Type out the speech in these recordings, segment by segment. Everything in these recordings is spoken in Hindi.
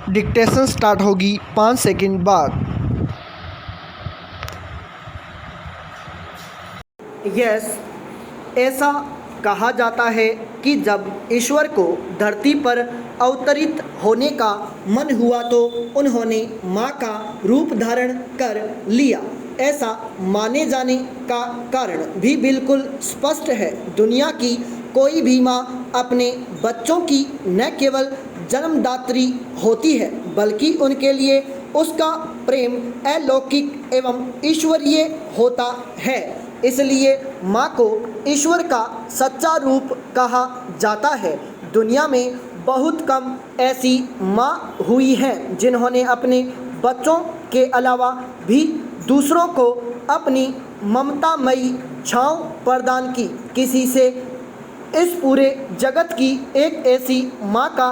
डिक्टेशन स्टार्ट होगी 5 सेकंड बाद। यस, ऐसा कहा जाता है कि जब ईश्वर को धरती पर अवतरित होने का मन हुआ तो उन्होंने माँ का रूप धारण कर लिया। ऐसा माने जाने का कारण भी बिल्कुल स्पष्ट है। दुनिया की कोई भी माँ अपने बच्चों की न केवल जन्मदात्री होती है बल्कि उनके लिए उसका प्रेम अलौकिक एवं ईश्वरीय होता है। इसलिए माँ को ईश्वर का सच्चा रूप कहा जाता है। दुनिया में बहुत कम ऐसी माँ हुई हैं जिन्होंने अपने बच्चों के अलावा भी दूसरों को अपनी ममतामयी छाँव प्रदान की। किसी से इस पूरे जगत की एक ऐसी माँ का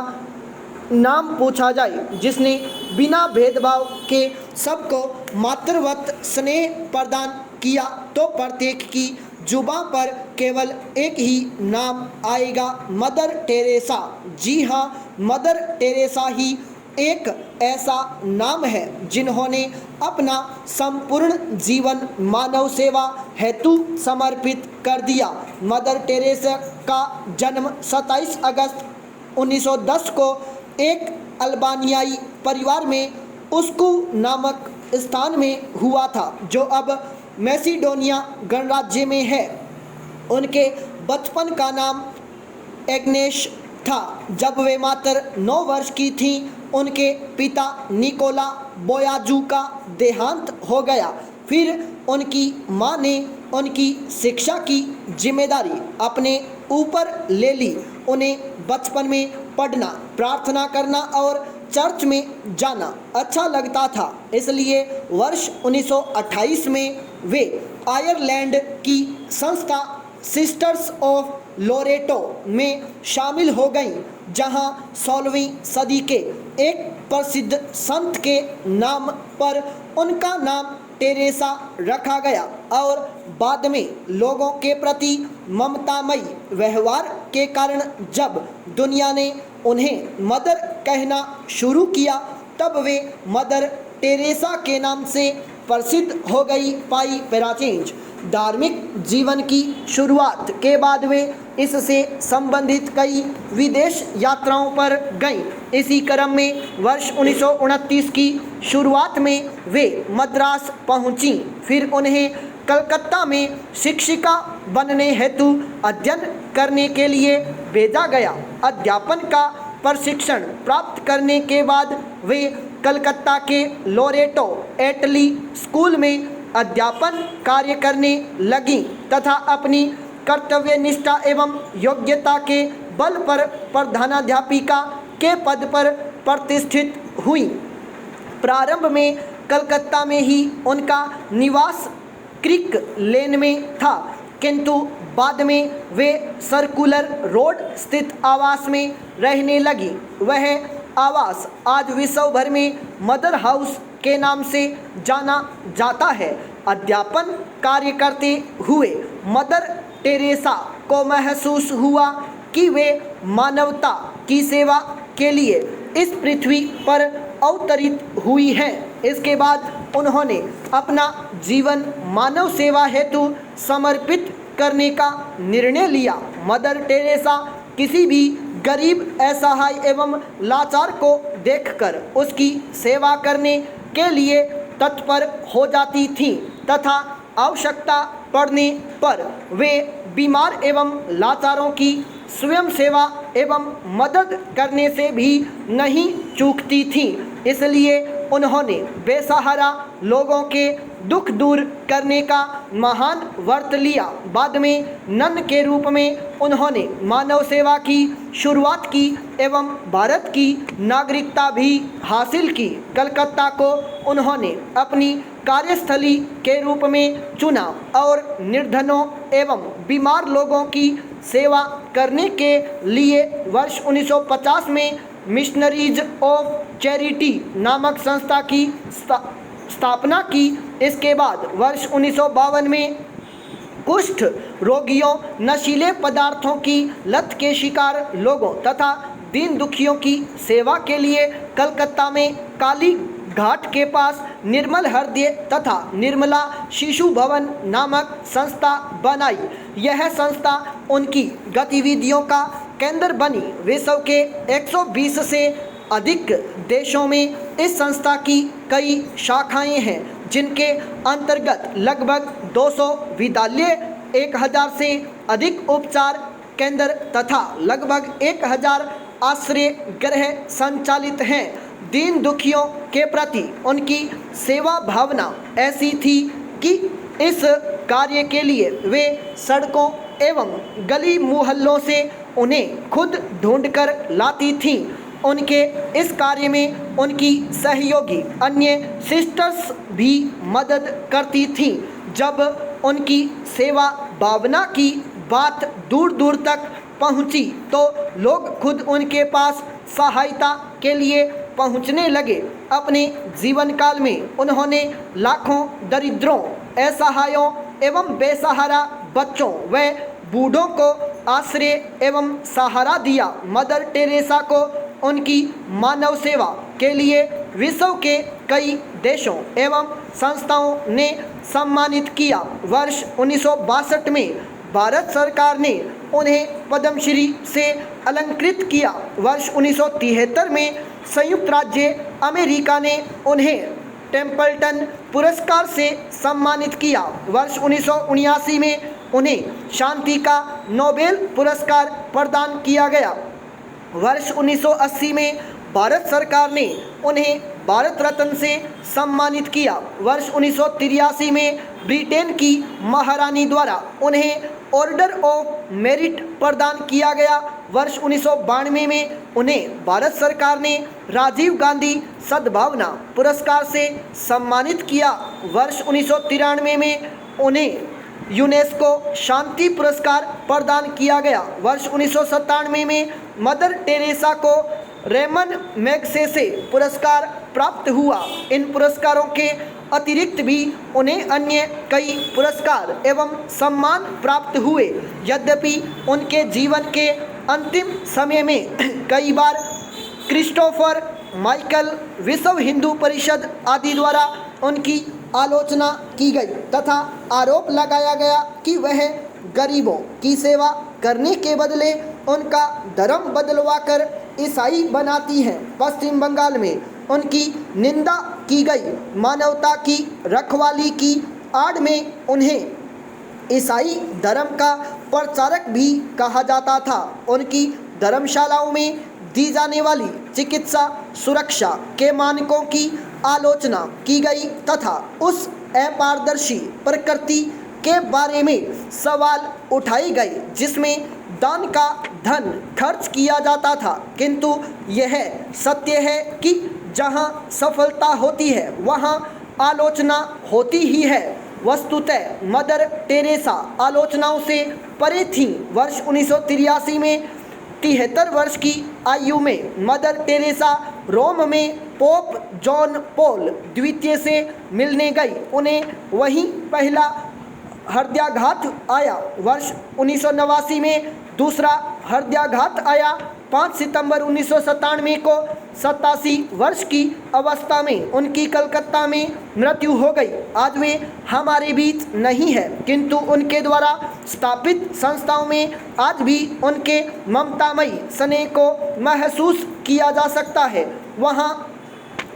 नाम पूछा जाए जिसने बिना भेदभाव के सबको मातृवत स्नेह प्रदान किया तो प्रत्येक की जुबां पर केवल एक ही नाम आएगा, मदर टेरेसा। जी हाँ, मदर टेरेसा ही एक ऐसा नाम है जिन्होंने अपना संपूर्ण जीवन मानव सेवा हेतु समर्पित कर दिया। मदर टेरेसा का जन्म 27 अगस्त 1910 को एक अल्बानियाई परिवार में उस्कू नामक स्थान में हुआ था जो अब मैसिडोनिया गणराज्य में है। उनके बचपन का नाम एग्नेश था। जब वे मात्र 9 वर्ष की थीं, उनके पिता निकोला बोयाजू का देहांत हो गया। फिर उनकी मां ने उनकी शिक्षा की जिम्मेदारी अपने ऊपर ले ली। उन्हें बचपन में पढ़ना, प्रार्थना करना और चर्च में जाना अच्छा लगता था, इसलिए वर्ष 1928 में वे आयरलैंड की संस्था सिस्टर्स ऑफ लोरेटो में शामिल हो गईं, जहां 16वीं सदी के एक प्रसिद्ध संत के नाम पर उनका नाम टेरेसा रखा गया और बाद में लोगों के प्रति ममतामयी व्यवहार के कारण जब दुनिया ने उन्हें मदर कहना शुरू किया तब वे मदर टेरेसा के नाम से प्रसिद्ध हो गई पाई। पैराचेंज धार्मिक जीवन की शुरुआत के बाद वे इससे संबंधित कई विदेश यात्राओं पर गईं। इसी क्रम में वर्ष 1929 की शुरुआत में वे मद्रास पहुंचीं। फिर उन्हें कलकत्ता में शिक्षिका बनने हेतु अध्ययन करने के लिए भेजा गया। अध्यापन का प्रशिक्षण प्राप्त करने के बाद वे कलकत्ता के लोरेटो एटली स्कूल में अध्यापन कार्य करने लगीं तथा अपनी कर्तव्यनिष्ठा एवं योग्यता के बल पर प्रधानाध्यापिका के पद पर प्रतिष्ठित हुईं। प्रारंभ में कलकत्ता में ही उनका निवास क्रिक लेन में था, किंतु बाद में वे सर्कुलर रोड स्थित आवास में रहने लगी। वह आवास आज विश्व भर में मदर हाउस के नाम से जाना जाता है। अध्यापन कार्य करते हुए मदर टेरेसा को महसूस हुआ कि वे मानवता की सेवा के लिए इस पृथ्वी पर अवतरित हुई हैं। इसके बाद उन्होंने अपना जीवन मानव सेवा हेतु समर्पित करने का निर्णय लिया। मदर टेरेसा किसी भी गरीब, असहाय एवं लाचार को देखकर उसकी सेवा करने के लिए तत्पर हो जाती थीं तथा आवश्यकता पड़ने पर वे बीमार एवं लाचारों की स्वयं सेवा एवं मदद करने से भी नहीं चूकती थीं। इसलिए उन्होंने बेसहारा लोगों के दुख दूर करने का महान व्रत लिया। बाद में नन के रूप में उन्होंने मानव सेवा की शुरुआत की एवं भारत की नागरिकता भी हासिल की। कलकत्ता को उन्होंने अपनी कार्यस्थली के रूप में चुना और निर्धनों एवं बीमार लोगों की सेवा करने के लिए वर्ष 1950 में मिशनरीज ऑफ चैरिटी नामक संस्था की स्थापना की। इसके बाद वर्ष 1952 में कुष्ठ रोगियों, नशीले पदार्थों की लत के शिकार लोगों तथा दीन दुखियों की सेवा के लिए कलकत्ता में काली घाट के पास निर्मल हृदय तथा निर्मला शिशु भवन नामक संस्था बनाई। यह संस्था उनकी गतिविधियों का केंद्र बनी। विश्व के 120 से अधिक देशों में इस संस्था की कई शाखाएं हैं, जिनके अंतर्गत लगभग 200 विद्यालय, 1000 से अधिक उपचार केंद्र तथा लगभग 1000 आश्रय गृह संचालित हैं। दीन दुखियों के प्रति उनकी सेवा भावना ऐसी थी कि इस कार्य के लिए वे सड़कों एवं गली मोहल्लों से उन्हें खुद ढूंढकर लाती थीं। उनके इस कार्य में उनकी सहयोगी अन्य सिस्टर्स भी मदद करती थीं। जब उनकी सेवा भावना की बात दूर दूर तक पहुंची तो लोग खुद उनके पास सहायता के लिए पहुंचने लगे। अपने जीवन काल में उन्होंने लाखों दरिद्रों, असहायों एवं बेसहारा बच्चों व बूढ़ों को आश्रय एवं सहारा दिया। मदर टेरेसा को उनकी मानव सेवा के लिए विश्व के कई देशों एवं संस्थाओं ने सम्मानित किया। वर्ष 1962 में भारत सरकार ने उन्हें पद्मश्री से अलंकृत किया। वर्ष 1973 में संयुक्त राज्य अमेरिका ने उन्हें टेम्पल्टन पुरस्कार से सम्मानित किया। वर्ष 1979 में उन्हें शांति का नोबेल पुरस्कार प्रदान किया गया। वर्ष 1980 में भारत सरकार ने उन्हें भारत रत्न से सम्मानित किया। वर्ष 1983 में ब्रिटेन की महारानी द्वारा उन्हें ऑर्डर ऑफ मेरिट प्रदान किया गया। वर्ष 1992 में उन्हें भारत सरकार ने राजीव गांधी सद्भावना पुरस्कार से सम्मानित किया। वर्ष 1993 में उन्हें यूनेस्को शांति पुरस्कार प्रदान किया गया। वर्ष 1997 में मदर टेरेसा को रेमन मैग्सेसे पुरस्कार प्राप्त हुआ। इन पुरस्कारों के अतिरिक्त भी उन्हें अन्य कई पुरस्कार एवं सम्मान प्राप्त हुए। यद्यपि उनके जीवन के अंतिम समय में कई बार क्रिस्टोफर माइकल, विश्व हिंदू परिषद आदि द्वारा उनकी आलोचना की गई तथा आरोप लगाया गया कि वह गरीबों की सेवा करने के बदले उनका धर्म बदलवाकर ईसाई बनाती हैं। पश्चिम बंगाल में उनकी निंदा की गई। मानवता की रखवाली की आड़ में उन्हें ईसाई धर्म का प्रचारक भी कहा जाता था। उनकी धर्मशालाओं में दी जाने वाली चिकित्सा सुरक्षा के मानकों की आलोचना की गई तथा उस अपारदर्शी प्रकृति के बारे में सवाल उठाई गई जिसमें दान का धन खर्च किया जाता था। किंतु यह सत्य है कि जहां सफलता होती है वहां आलोचना होती ही है। वस्तुतः मदर टेरेसा आलोचनाओं से परे थीं। वर्ष 1983 में 73 वर्ष की आयु में मदर टेरेसा रोम में पोप जॉन पॉल द्वितीय से मिलने गई। उन्हें वहीं पहला हृदयाघात आया। वर्ष 1989 में दूसरा हृदयाघात आया। 5 सितंबर 1997 को 87 वर्ष की अवस्था में उनकी कलकत्ता में मृत्यु हो गई। आज वे हमारे बीच नहीं है, किंतु उनके द्वारा स्थापित संस्थाओं में आज भी उनके ममतामयी स्नेह को महसूस किया जा सकता है। वहाँ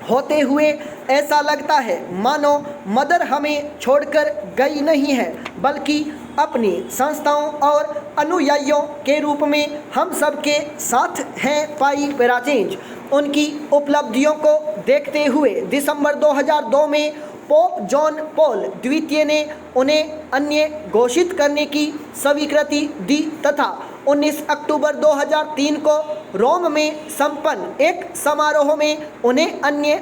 होते हुए ऐसा लगता है मानो मदर हमें छोड़कर गई नहीं है, बल्कि अपनी संस्थाओं और अनुयायियों के रूप में हम सबके साथ हैं। पाई पेराचेंज उनकी उपलब्धियों को देखते हुए दिसंबर 2002 में पोप जॉन पॉल द्वितीय ने उन्हें अन्य घोषित करने की स्वीकृति दी तथा 19 अक्टूबर 2003 को रोम में संपन्न एक समारोह में उन्हें अन्य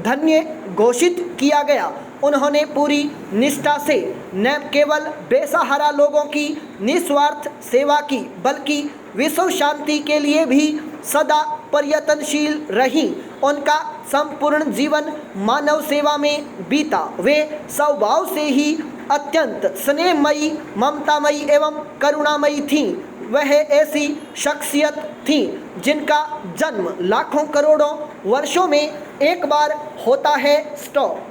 धन्य घोषित किया गया। उन्होंने पूरी निष्ठा से न केवल बेसहारा लोगों की निस्वार्थ सेवा की, बल्कि विश्व शांति के लिए भी सदा प्रयत्नशील रहीं। उनका संपूर्ण जीवन मानव सेवा में बीता। वे स्वभाव से ही अत्यंत स्नेहमयी, ममतामयी एवं करुणामयी थीं। वह ऐसी शख्सियत थीं जिनका जन्म लाखों करोड़ों वर्षों में एक बार होता है। स्टॉप।